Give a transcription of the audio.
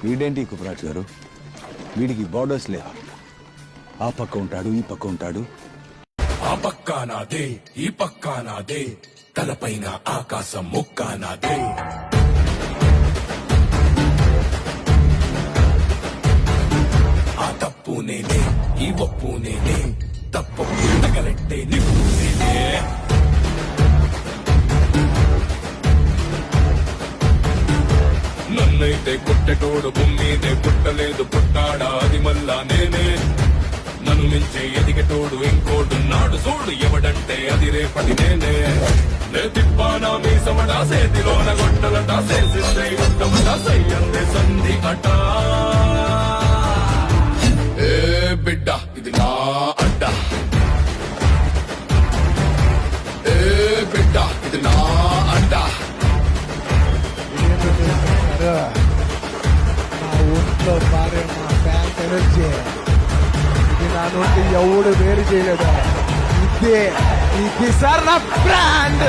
వీడేంటి కుపరాజు గారు, వీడికి బార్డర్స్ లేవా? ఆ పక్క ఉంటాడు, ఈ పక్క ఉంటాడు. ఆ పక్కా నాదే, ఈ పక్కా నాదే, తలపైన ఆకాశం ముక్కా నాదే. ఆ తప్పు నేనే, ఈ ఒప్పు నేనే, తప్పు తగలెట్టే నిప్పు నేనే. నన్నైతే కుట్టెటోడు భూమిదే పుట్టలేదు, పుట్టాడా అది మళ్ళా నేనే. నన్ను మించే ఎదిగేటోడు ఇంకోడున్నాడు చూడు, ఎవడంటే అది రేపటి నేనే. నే తిప్పానా మీ సమడా, సేతిలోన గొట్టలట, సేసిస్తే ఉత్తమట, సయ్యందే సంధి అట. ఏ బిడ్డ ఇది నా అడ్డ, ఏ బిడ్డ ఇది నా అడ్డ. నా ఒంట్లో భార్య మా ఫ్యాన్స్ ఎనర్జీ, ఇది నా నుండి ఎవడు వేరు చేయలేదా? ఇది సార్ నా బ్రాండ్.